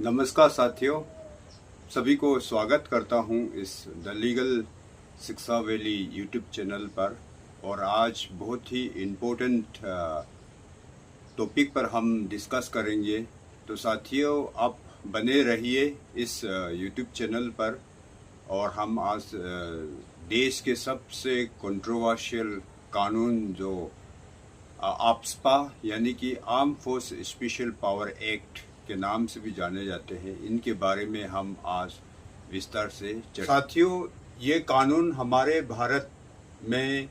नमस्कार साथियों, सभी को स्वागत करता हूं इस द लीगल शिक्षा वैली यूट्यूब चैनल पर। और आज बहुत ही इम्पोर्टेंट टॉपिक पर हम डिस्कस करेंगे। तो साथियों, आप बने रहिए इस यूट्यूब चैनल पर। और हम आज देश के सबसे कंट्रोवर्शियल कानून जो आप्सपा यानी कि arm force special power act के नाम से भी जाने जाते हैं, इनके बारे में हम आज विस्तार से साथियों, ये कानून हमारे भारत में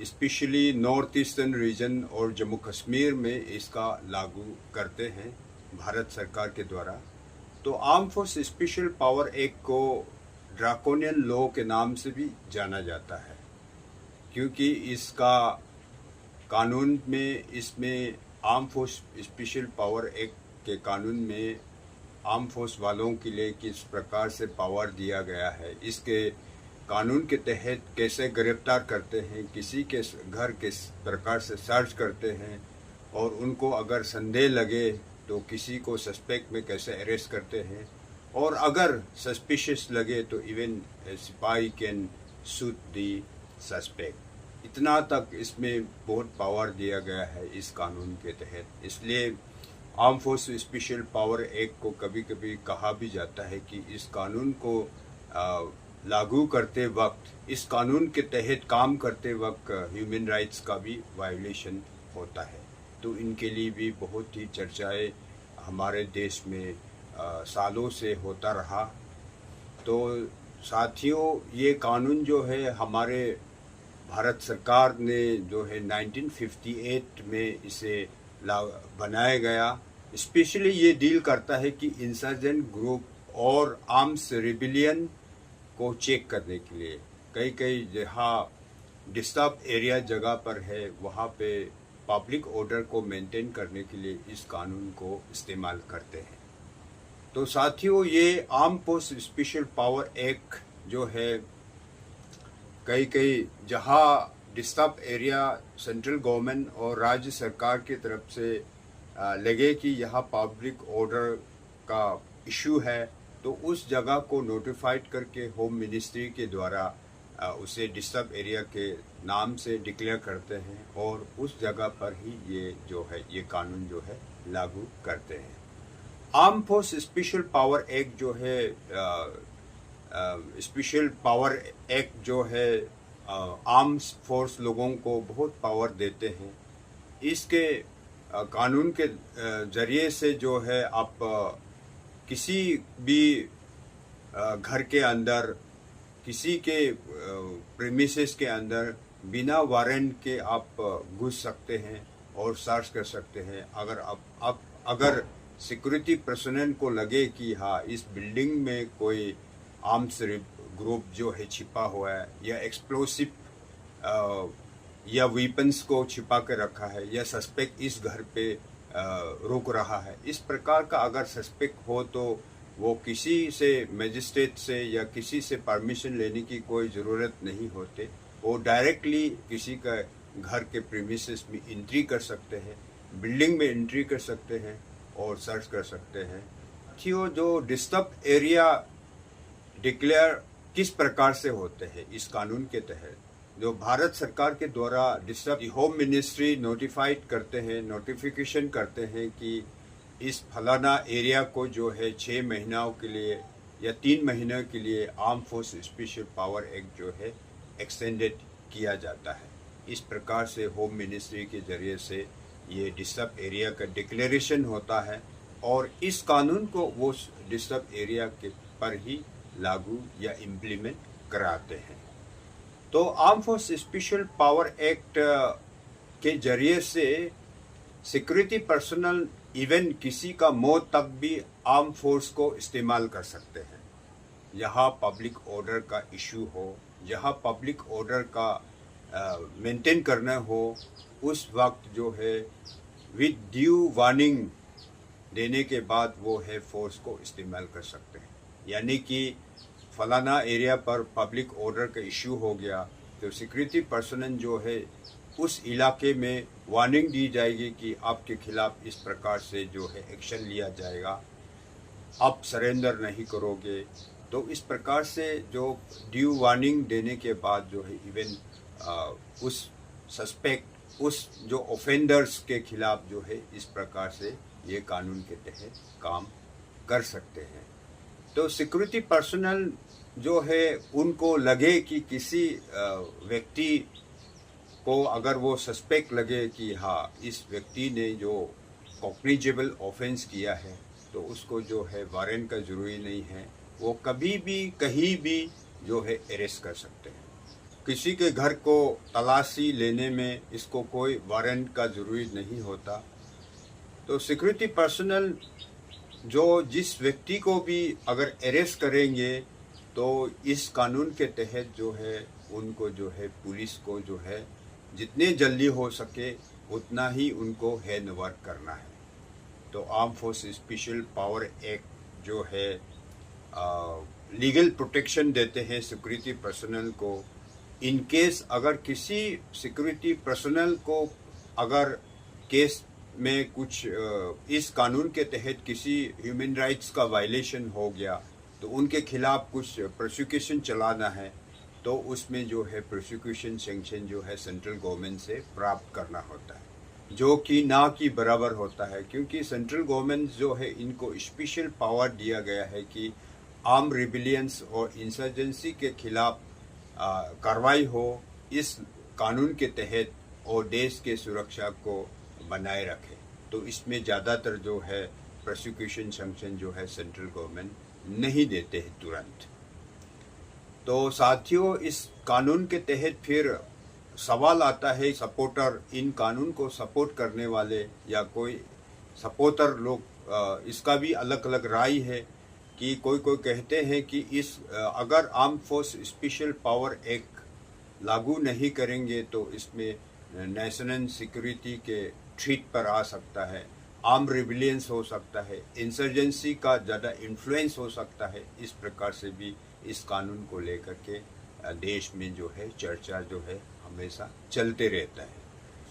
स्पेशली नॉर्थ ईस्टर्न रीजन और जम्मू कश्मीर में इसका लागू करते हैं भारत सरकार के द्वारा। तो arm force special power act को ड्रैकोनियन लॉ के नाम से भी जाना जाता है, क्योंकि इसका कानून में इसमें arm force special power act के कानून में आर्म फोर्स वालों के लिए किस प्रकार से पावर दिया गया है, इसके कानून के तहत कैसे गिरफ्तार करते हैं, किसी के घर किस प्रकार से सर्च करते हैं, और उनको अगर संदेह लगे तो किसी को सस्पेक्ट में कैसे अरेस्ट करते हैं, और अगर सस्पिशियस लगे तो इवन सिपाही कैन शूट दी सस्पेक्ट। इतना तक इसमें बहुत पावर दिया गया है इस कानून के तहत। इसलिए arm force special power act को कभी कभी कहा भी जाता है कि इस कानून को लागू करते वक्त, इस कानून के तहत काम करते वक्त ह्यूमन राइट्स का भी वायलेशन होता है। तो इनके लिए भी बहुत ही चर्चाएं हमारे देश में सालों से होता रहा। तो साथियों, ये कानून जो है हमारे भारत सरकार ने जो है 1958 में इसे बनाया गया। स्पेशली ये डील करता है कि इंसर्जेंट ग्रुप और आर्म्स रिबिलियन को चेक करने के लिए कई जहाँ डिस्टर्ब एरिया जगह पर है, वहाँ पे पब्लिक ऑर्डर को मेंटेन करने के लिए इस कानून को इस्तेमाल करते हैं। तो साथियों, ये arm force special power act जो है कई जहाँ डिस्टर्ब एरिया सेंट्रल गवर्नमेंट और राज्य सरकार की तरफ से लगे कि यहाँ पब्लिक ऑर्डर का इशू है, तो उस जगह को नोटिफाइड करके होम मिनिस्ट्री के द्वारा उसे डिस्टर्ब एरिया के नाम से डिक्लेयर करते हैं, और उस जगह पर ही ये कानून जो है लागू करते हैं। Arm force special power act जो है स्पेशल पावर एक्ट जो है आर्म्स फोर्स लोगों को बहुत पावर देते हैं। इसके कानून के जरिए से जो है आप किसी भी घर के अंदर, किसी के प्रीमिसेस के अंदर बिना वारंट के आप घुस सकते हैं और सर्च कर सकते हैं। अगर सिक्योरिटी पर्सनल को लगे कि हाँ, इस बिल्डिंग में कोई आर्म्स ग्रुप जो है छिपा हुआ है, या एक्सप्लोसिव या वेपन्स को छिपा के रखा है, या सस्पेक्ट इस घर पे रुक रहा है, इस प्रकार का अगर सस्पेक्ट हो तो वो किसी से मजिस्ट्रेट से या किसी से परमिशन लेने की कोई ज़रूरत नहीं होती। वो डायरेक्टली किसी का घर के प्रीमिसेस में एंट्री कर सकते हैं, बिल्डिंग में एंट्री कर सकते हैं और सर्च कर सकते हैं। जो डिस्टर्ब एरिया डिक्लेयर किस प्रकार से होते हैं इस कानून के तहत, जो भारत सरकार के द्वारा डिस्टर्ब होम मिनिस्ट्री नोटिफाइड करते हैं, नोटिफिकेशन करते हैं कि इस फलाना एरिया को जो है 6 महीनों के लिए या 3 महीनों के लिए arm force special power act जो है एक्सटेंडेड किया जाता है। इस प्रकार से होम मिनिस्ट्री के जरिए से ये डिस्टर्ब एरिया का डिक्लेरेशन होता है, और इस कानून को वो डिस्टर्ब एरिया के पर ही लागू या इम्प्लीमेंट कराते हैं। तो arm force special power act के जरिए से सिक्योरिटी पर्सनल इवन किसी का मौत तक भी आर्म फोर्स को इस्तेमाल कर सकते हैं। यहाँ पब्लिक ऑर्डर का इशू हो, जहाँ पब्लिक ऑर्डर का मेंटेन करना हो, उस वक्त जो है विद ड्यू वार्निंग देने के बाद वो है फोर्स को इस्तेमाल कर सकते हैं। यानी कि फलाना एरिया पर पब्लिक ऑर्डर का इशू हो गया तो सिक्योरिटी पर्सनल जो है उस इलाके में वार्निंग दी जाएगी कि आपके खिलाफ इस प्रकार से जो है एक्शन लिया जाएगा। आप सरेंडर नहीं करोगे। तो इस प्रकार से जो ड्यू वार्निंग देने के बाद जो है इवन उस सस्पेक्ट, उस जो ऑफेंडर्स के खिलाफ जो है इस प्रकार से ये कानून के तहत काम कर सकते हैं। तो सिक्योरिटी पर्सनल जो है उनको लगे कि किसी व्यक्ति को अगर वो सस्पेक्ट लगे कि हाँ इस व्यक्ति ने जो कॉग्निजेबल ऑफेंस किया है, तो उसको जो है वारंट का ज़रूरी नहीं है, वो कभी भी कहीं भी जो है अरेस्ट कर सकते हैं। किसी के घर को तलाशी लेने में इसको कोई वारंट का ज़रूरी नहीं होता। तो सिक्योरिटी पर्सनल जो जिस व्यक्ति को भी अगर अरेस्ट करेंगे तो इस कानून के तहत जो है उनको जो है पुलिस को जो है जितने जल्दी हो सके उतना ही उनको हैंड ओवर करना है। तो arm force special power act जो है लीगल प्रोटेक्शन देते हैं सिक्योरिटी पर्सनल को। इन केस अगर किसी सिक्योरिटी पर्सनल को अगर केस में कुछ इस कानून के तहत किसी ह्यूमन राइट्स का वायलेशन हो गया तो उनके खिलाफ कुछ प्रोसिक्यूशन चलाना है, तो उसमें जो है प्रोसिक्यूशन सैंक्शन जो है सेंट्रल गवर्नमेंट से प्राप्त करना होता है, जो कि ना कि बराबर होता है, क्योंकि सेंट्रल गवर्नमेंट जो है इनको स्पेशल पावर दिया गया है कि आर्म रिबिलियंस और इंसर्जेंसी के खिलाफ कार्रवाई हो इस कानून के तहत और देश के सुरक्षा को बनाए रखे। तो इसमें ज़्यादातर जो है प्रोसिक्यूशन सैंक्शन जो है सेंट्रल गवर्नमेंट नहीं देते हैं तुरंत। तो साथियों, इस कानून के तहत फिर सवाल आता है, सपोर्टर, इन कानून को सपोर्ट करने वाले या कोई सपोर्टर लोग, इसका भी अलग अलग राय है कि कोई कहते हैं कि इस अगर arm force special power act लागू नहीं करेंगे तो इसमें नेशनल सिक्योरिटी के थ्रेट पर आ सकता है, आर्म रिबिलियंस हो सकता है, इंसर्जेंसी का ज़्यादा इन्फ्लुएंस हो सकता है। इस प्रकार से भी इस कानून को लेकर के देश में जो है चर्चा जो है हमेशा चलते रहता है।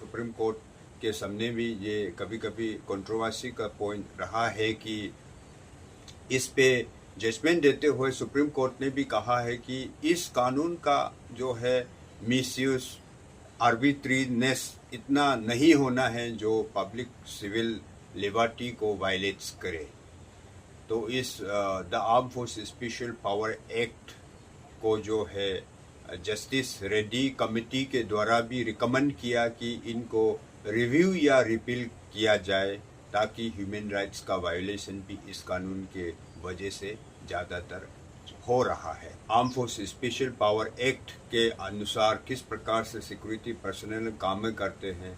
सुप्रीम कोर्ट के सामने भी ये कभी कभी कंट्रोवर्सी का पॉइंट रहा है कि इस पे जजमेंट देते हुए सुप्रीम कोर्ट ने भी कहा है कि इस कानून का जो है मिसयूज, आर्बिट्रीनेस इतना नहीं होना है जो पब्लिक सिविल लिबर्टी को वायलेट्स करे। तो इस the arm force special power act को जो है जस्टिस रेड्डी कमेटी के द्वारा भी रिकमेंड किया कि इनको रिव्यू या रिपील किया जाए, ताकि ह्यूमन राइट्स का वायोलेशन भी इस कानून के वजह से ज़्यादातर हो रहा है। Arm force special power act के अनुसार किस प्रकार से सिक्योरिटी पर्सनल काम करते हैं,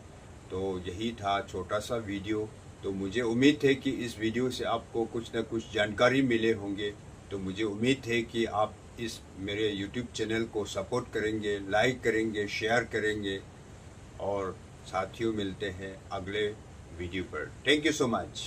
तो यही था छोटा सा वीडियो। तो मुझे उम्मीद है कि इस वीडियो से आपको कुछ न कुछ जानकारी मिले होंगे। तो मुझे उम्मीद है कि आप इस मेरे YouTube चैनल को सपोर्ट करेंगे, लाइक करेंगे, शेयर करेंगे, और साथियों मिलते हैं अगले वीडियो पर। Thank you so much.